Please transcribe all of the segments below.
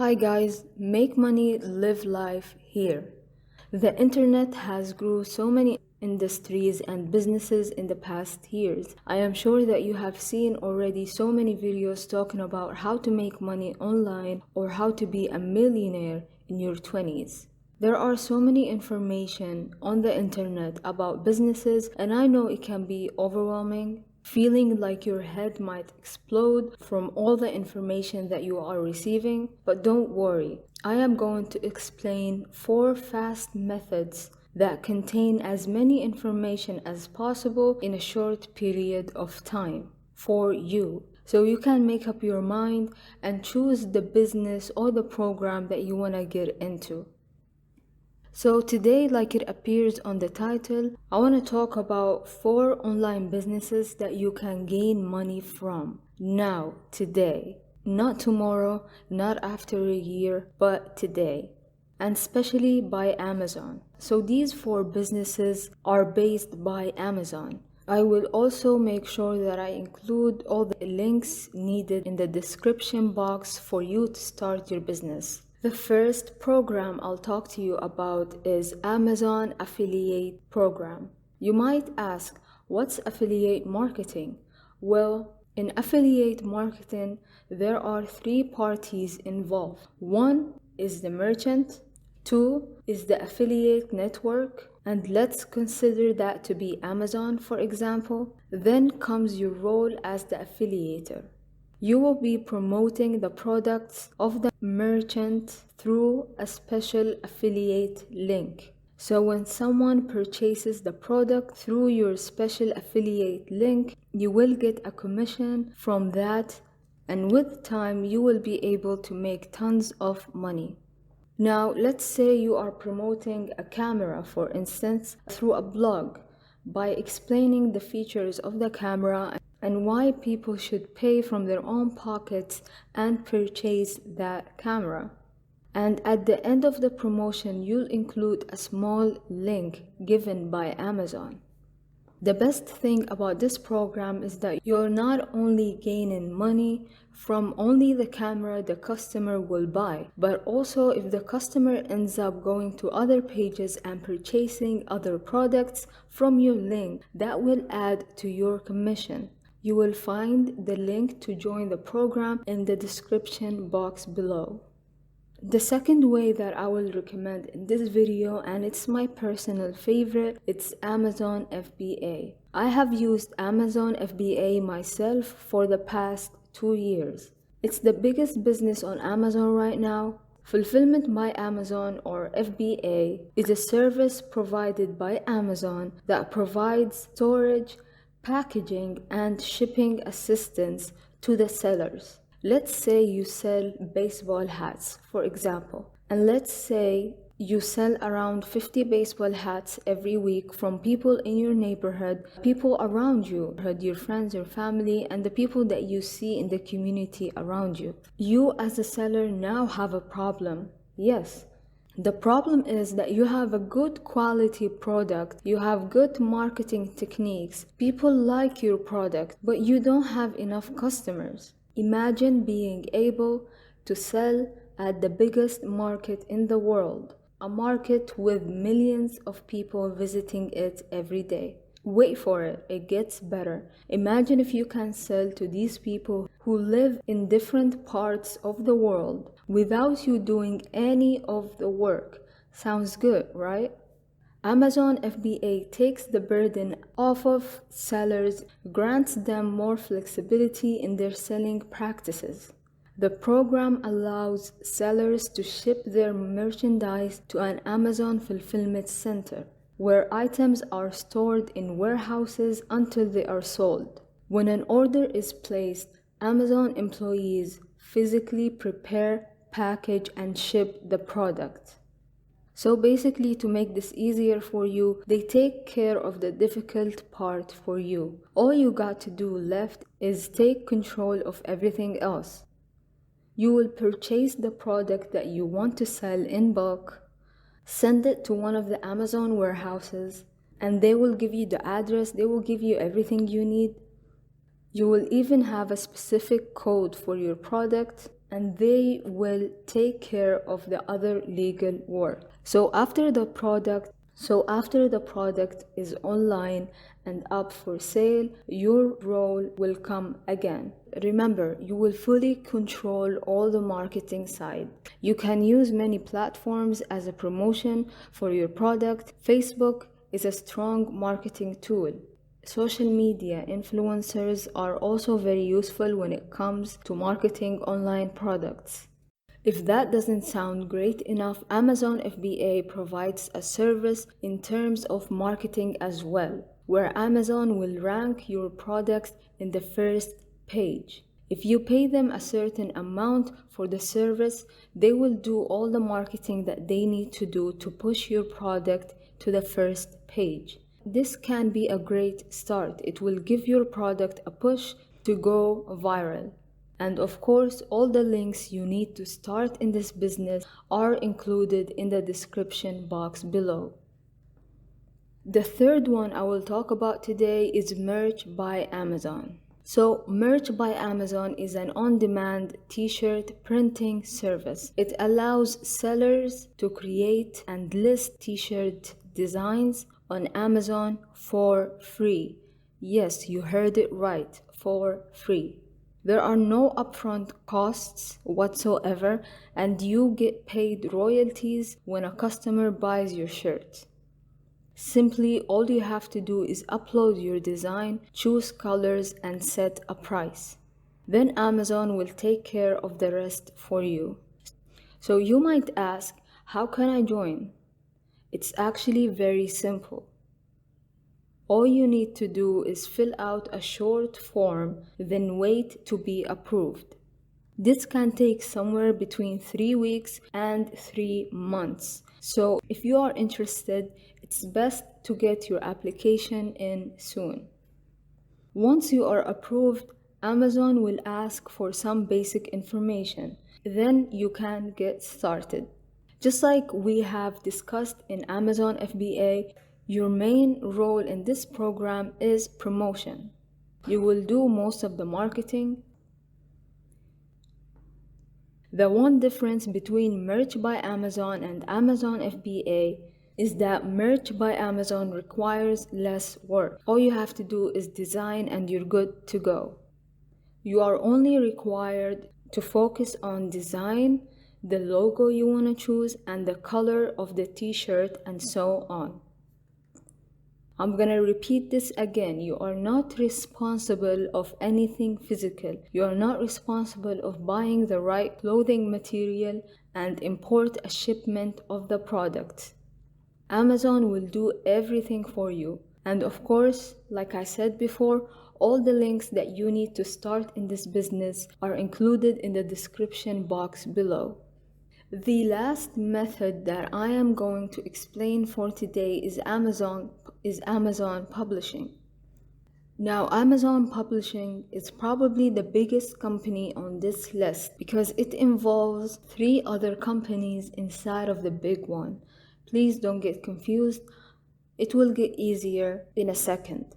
Hi guys, make money, live life here. The internet has grew so many industries and businesses in the past years. I am sure that you have seen already so many videos talking about how to make money online or how to be a millionaire in your 20s. There are so many information on the internet about businesses, and I know it can be overwhelming, feeling like your head might explode from all the information that you are receiving. But don't worry, I am going to explain 4 fast methods that contain as many information as possible in a short period of time for you. So you can make up your mind and choose the business or the program that you want to get into. So today, like it appears on the title, I want to talk about 4 online businesses that you can gain money from now, today. Not tomorrow, not after a year, but today. And especially by Amazon. So these 4 businesses are based by Amazon. I will also make sure that I include all the links needed in the description box for you to start your business. The first program I'll talk to you about is Amazon Affiliate Program. You might ask, what's affiliate marketing? Well, in affiliate marketing, there are 3 parties involved. 1 is the merchant, 2 is the affiliate network, and let's consider that to be Amazon, for example. Then comes your role as the affiliator. You will be promoting the products of the merchant through a special affiliate link. So when someone purchases the product through your special affiliate link, you will get a commission from that, and with time you will be able to make tons of money. Now, let's say you are promoting a camera, for instance, through a blog by explaining the features of the camera and why people should pay from their own pockets and purchase that camera. And at the end of the promotion, you'll include a small link given by Amazon. The best thing about this program is that you're not only gaining money from only the camera the customer will buy, but also if the customer ends up going to other pages and purchasing other products from your link, that will add to your commission. You will find the link to join the program in the description box below. The second way that I will recommend in this video, and it's my personal favorite, it's Amazon FBA. I have used Amazon FBA myself for the past 2 years. It's the biggest business on Amazon right now. Fulfillment by Amazon, or FBA, is a service provided by Amazon that provides storage, packaging, and shipping assistance to the sellers. Let's say you sell baseball hats, for example, and let's say you sell around 50 baseball hats every week from people in your neighborhood, people around you, your friends, your family, and the people that you see in the community around you. You as a seller now have a problem. Yes. The problem is that you have a good quality product, you have good marketing techniques, people like your product, but you don't have enough customers. Imagine being able to sell at the biggest market in the world, a market with millions of people visiting it every day. Wait for it, it gets better. Imagine if you can sell to these people who live in different parts of the world without you doing any of the work. Sounds good, right? Amazon FBA takes the burden off of sellers, grants them more flexibility in their selling practices. The program allows sellers to ship their merchandise to an Amazon fulfillment center, where items are stored in warehouses until they are sold. When an order is placed, Amazon employees physically prepare, package, and ship the product. So basically, to make this easier for you, they take care of the difficult part for you. All you got to do left is take control of everything else. You will purchase the product that you want to sell in bulk, send it to one of the Amazon warehouses, and they will give you the address, they will give you everything you need. You will even have a specific code for your product, and they will take care of the other legal work. So after the product is online and up for sale, your role will come again. Remember, you will fully control all the marketing side. You can use many platforms as a promotion for your product. Facebook is a strong marketing tool. Social media influencers are also very useful when it comes to marketing online products. If that doesn't sound great enough, Amazon FBA provides a service in terms of marketing as well, where Amazon will rank your products in the first page. If you pay them a certain amount for the service, they will do all the marketing that they need to do to push your product to the first page. This can be a great start. It will give your product a push to go viral. And of course, all the links you need to start in this business are included in the description box below. The third one I will talk about today is Merch by Amazon. So Merch by Amazon is an on-demand t-shirt printing service. It allows sellers to create and list t-shirt designs on Amazon for free. Yes, you heard it right, for free. There are no upfront costs whatsoever, and you get paid royalties when a customer buys your shirt. Simply, all you have to do is upload your design, choose colors, and set a price. Then Amazon will take care of the rest for you. So you might ask, how can I join? It's actually very simple. All you need to do is fill out a short form, then wait to be approved. This can take somewhere between 3 weeks and 3 months. So if you are interested, it's best to get your application in soon. Once you are approved, Amazon will ask for some basic information. Then you can get started. Just like we have discussed in Amazon FBA, your main role in this program is promotion. You will do most of the marketing. The one difference between Merch by Amazon and Amazon FBA is that Merch by Amazon requires less work. All you have to do is design and you're good to go. You are only required to focus on design, the logo you want to choose, and the color of the t-shirt, and so on. I'm gonna repeat this again. You are not responsible of anything physical. You are not responsible of buying the right clothing material and import a shipment of the product. Amazon will do everything for you. And of course, like I said before, all the links that you need to start in this business are included in the description box below. The last method that I am going to explain for today is Amazon Publishing. Now, Amazon Publishing is probably the biggest company on this list because it involves 3 other companies inside of the big one. Please don't get confused. It will get easier in a second.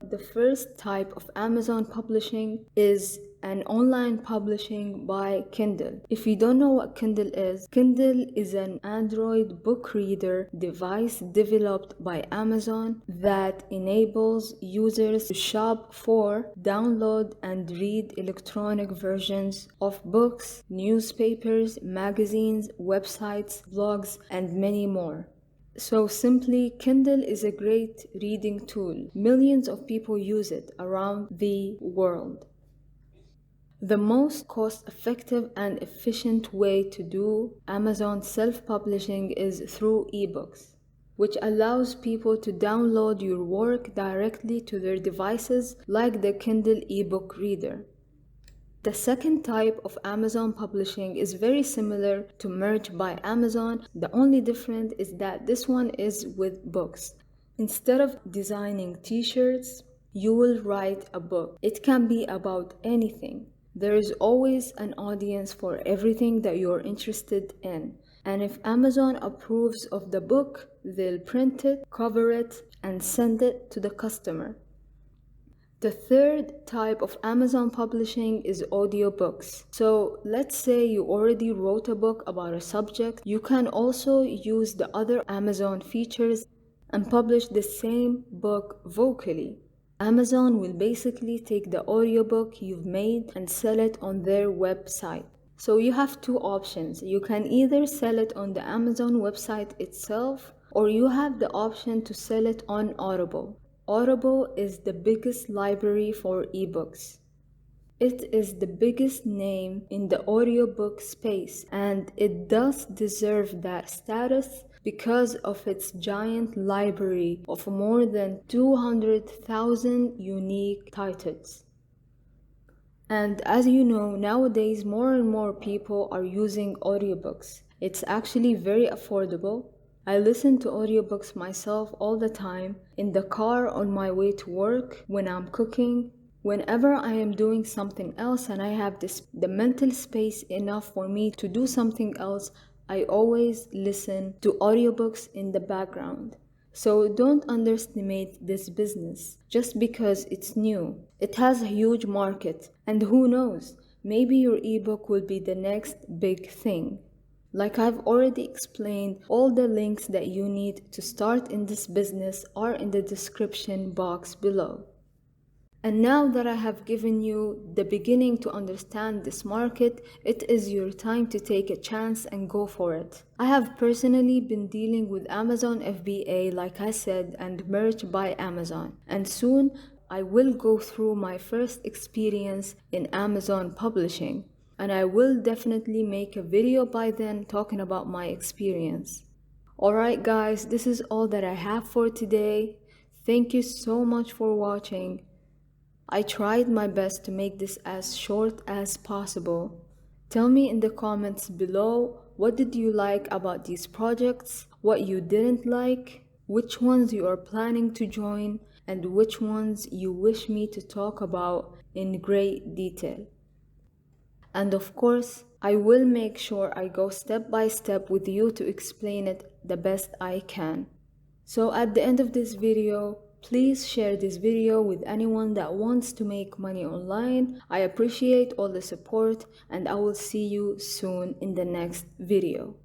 The first type of Amazon Publishing is an online publishing by Kindle. If you don't know what Kindle is an Android book reader device developed by Amazon that enables users to shop for, download, and read electronic versions of books, newspapers, magazines, websites, blogs, and many more. So simply, Kindle is a great reading tool. Millions of people use it around the world. The most cost-effective and efficient way to do Amazon self-publishing is through ebooks, which allows people to download your work directly to their devices like the Kindle ebook reader. The second type of Amazon Publishing is very similar to Merch by Amazon. The only difference is that this one is with books. Instead of designing t-shirts, you will write a book. It can be about anything. There is always an audience for everything that you're interested in. And if Amazon approves of the book, they'll print it, cover it, and send it to the customer. The third type of Amazon publishing is audiobooks. So let's say you already wrote a book about a subject. You can also use the other Amazon features and publish the same book vocally. Amazon will basically take the audiobook you've made and sell it on their website. So you have two options. You can either sell it on the Amazon website itself, or you have the option to sell it on Audible. Audible is the biggest library for ebooks. It is the biggest name in the audiobook space, and it does deserve that status because of its giant library of more than 200,000 unique titles. And as you know, nowadays more and more people are using audiobooks. It's actually very affordable. I listen to audiobooks myself all the time, in the car, on my way to work, when I'm cooking, whenever I am doing something else and I have the mental space enough for me to do something else, I always listen to audiobooks in the background. So don't underestimate this business just because it's new. It has a huge market, and who knows, maybe your ebook will be the next big thing. Like I've already explained, all the links that you need to start in this business are in the description box below. And now that I have given you the beginning to understand this market, it is your time to take a chance and go for it. I have personally been dealing with Amazon FBA, like I said, and merch by Amazon. And soon I will go through my first experience in Amazon publishing. And I will definitely make a video by then talking about my experience. Alright guys, this is all that I have for today. Thank you so much for watching. I tried my best to make this as short as possible. Tell me in the comments below, what did you like about these projects, what you didn't like, which ones you are planning to join, and which ones you wish me to talk about in great detail. And of course, I will make sure I go step by step with you to explain it the best I can. So at the end of this video, please share this video with anyone that wants to make money online. I appreciate all the support, and I will see you soon in the next video.